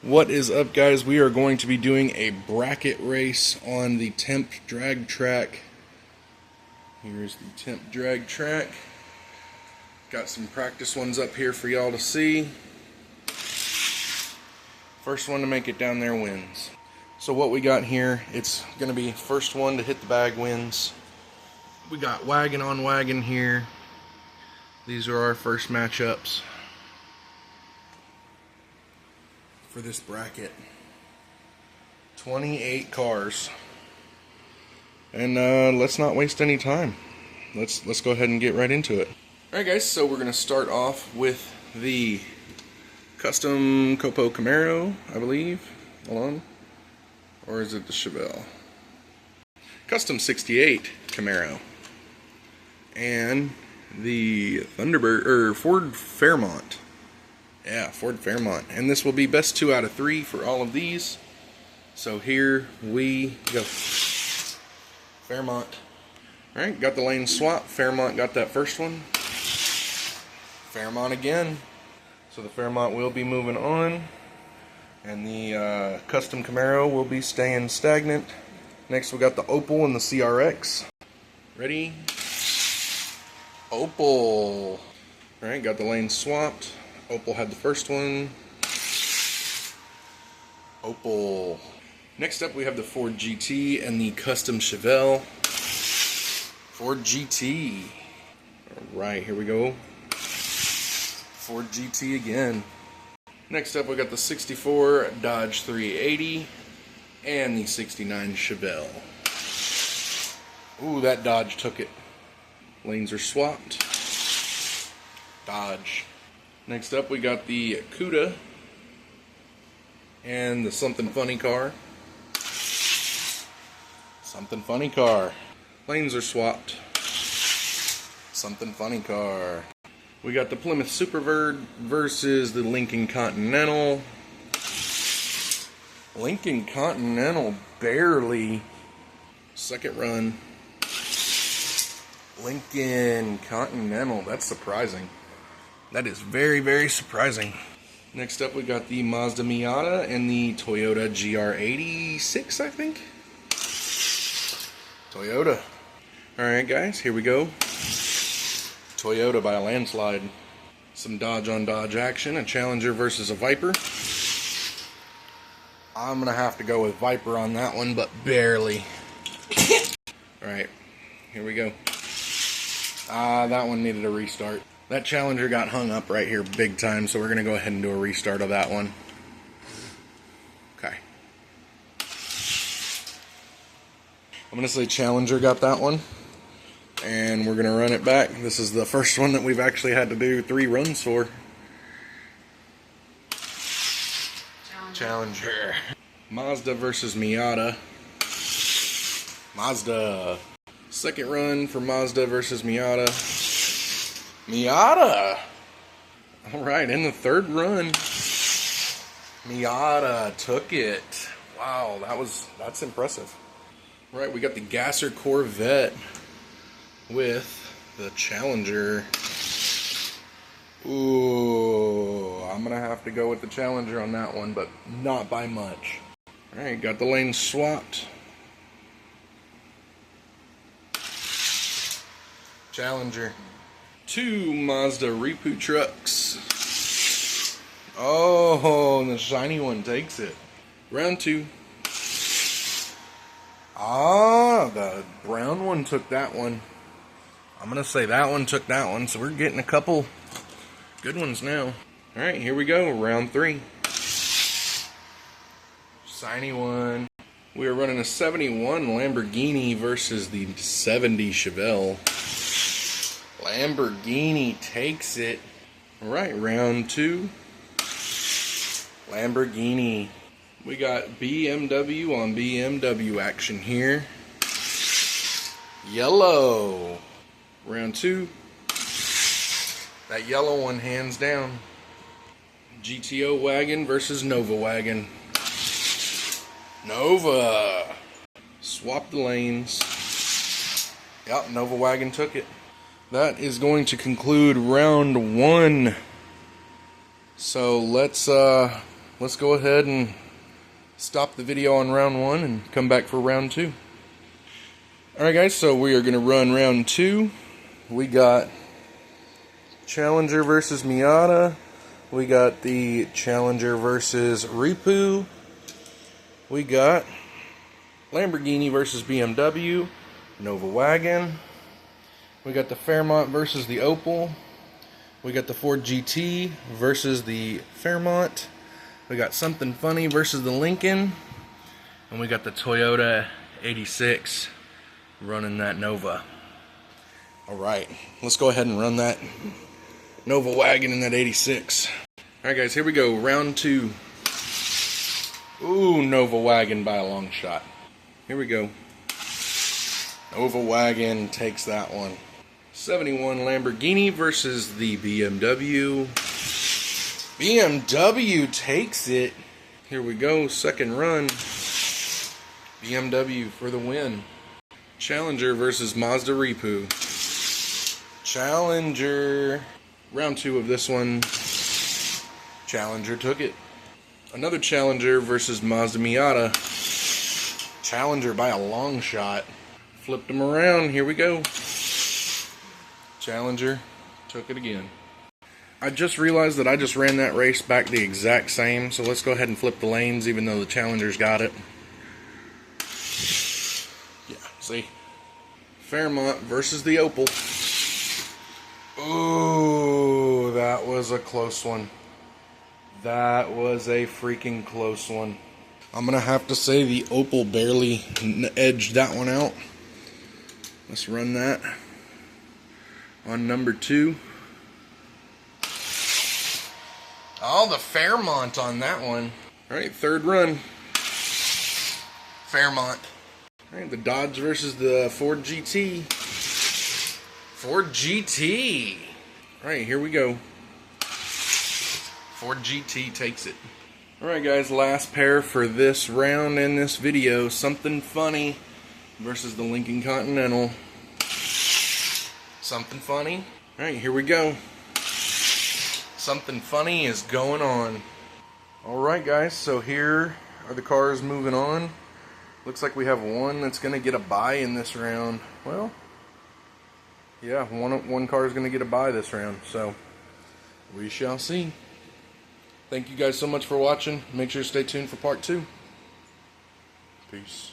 What is up, guys? We are going to be doing a bracket race on the temp drag track. Here's the temp drag track. Got some practice ones up here for y'all to see. First one to make it down there wins. So what we got here, it's going to be first one to hit the bag wins. We got wagon on wagon here. These are our first matchups for this bracket. 28 cars. And let's not waste any time. Let's go ahead and get right into it. Alright guys, so we're going to start off with the custom Copo Camaro, I believe. Hold on. Or is it the Chevelle? Custom 68 Camaro. And the Thunderbird, or Ford Fairmont. Yeah, Ford Fairmont. And this will be best 2 out of 3 for all of these. So here we go. Fairmont. Alright, got the lane swap. Fairmont got that first one. Fairmont again. So the Fairmont will be moving on. And the custom Camaro will be staying stagnant. Next we got the Opel and the CRX. Ready? Opel. Alright, got the lane swapped. Opel had the first one. Opel. Next up we have the Ford GT and the custom Chevelle. Ford GT. Alright, here we go. Ford GT again. Next up we got the 64 Dodge 380 and the 69 Chevelle. Ooh, that Dodge took it. Lanes are swapped. Dodge. Next up we got the Cuda and the Something Funny car. Something Funny car. Lanes are swapped. Something Funny car. We got the Plymouth Superbird versus the Lincoln Continental. Lincoln Continental barely. Second run. Lincoln Continental. That's surprising. That is very, very surprising. Next up we got the Mazda Miata and the Toyota GR86, I think. Toyota. Alright guys, here we go. Toyota by a landslide. Some Dodge on Dodge action. A Challenger versus a Viper. I'm going to have to go with Viper on that one, but barely. Alright, here we go. That one needed a restart. That Challenger got hung up right here big time, so we're going to go ahead and do a restart of that one. Okay. I'm going to say Challenger got that one. And we're going to run it back. This is the first one that we've actually had to do 3 runs for. Challenger. Mazda versus Miata. Mazda. Second run for Mazda versus Miata. Miata! Alright, in the third run, Miata took it. Wow, that's impressive. Right, we got the Gasser Corvette with the Challenger. Ooh, I'm gonna have to go with the Challenger on that one, but not by much. Alright, got the lanes swapped. Challenger. 2 Mazda Repu trucks. Oh, and the shiny one takes it. Round 2. Ah, the brown one took that one. I'm going to say that one took that one, so we're getting a couple good ones now. Alright, here we go, round 3. Shiny one. We are running a 71 Lamborghini versus the 70 Chevelle. Lamborghini takes it. Alright, round 2. Lamborghini. We got BMW on BMW action here. Yellow. Round 2. That yellow one hands down. GTO wagon versus Nova wagon. Nova. Swap the lanes. Yep, Nova wagon took it. That is going to conclude round 1. So let's let's go ahead and stop the video on round 1 and come back for round 2. Alright guys, so we are going to run round 2. We got Challenger versus Miata. We got the Challenger versus Ripu. We got Lamborghini versus BMW, Nova Wagon. We got the Fairmont versus the Opel. We got the Ford GT versus the Fairmont. We got Something Funny versus the Lincoln. And we got the Toyota 86 running that Nova. Alright, let's go ahead and run that Nova Wagon in that 86. Alright guys, here we go, round 2. Ooh, Nova Wagon by a long shot. Here we go. Nova Wagon takes that one. 71 Lamborghini versus the BMW. BMW takes it. Here we go, second run. BMW for the win. Challenger versus Mazda Ripu. Challenger. Round 2 of this one. Challenger took it. Another Challenger versus Mazda Miata. Challenger by a long shot. Flipped them around. Here we go. Challenger took it again. I just realized that I just ran that race back the exact same, so let's go ahead and flip the lanes even though the Challenger's got it. Yeah, see? Fairmont versus the Opel. Ooh, that was a close one. That was a freaking close one. I'm going to have to say the Opel barely edged that one out. Let's run that on number 2. Oh, the Fairmont on that one. Alright, third run. Fairmont. Alright, the Dodge versus the Ford GT. Ford GT. Alright, here we go. Ford GT takes it. Alright guys, last pair for this round and this video. Something Funny versus the Lincoln Continental. Something Funny. Alright, here we go. Something Funny is going on. Alright guys, so here are the cars moving on. Looks like we have one that's going to get a bye in this round. Well, yeah, one car is going to get a bye this round, so we shall see. Thank you guys so much for watching. Make sure to stay tuned for part 2. Peace.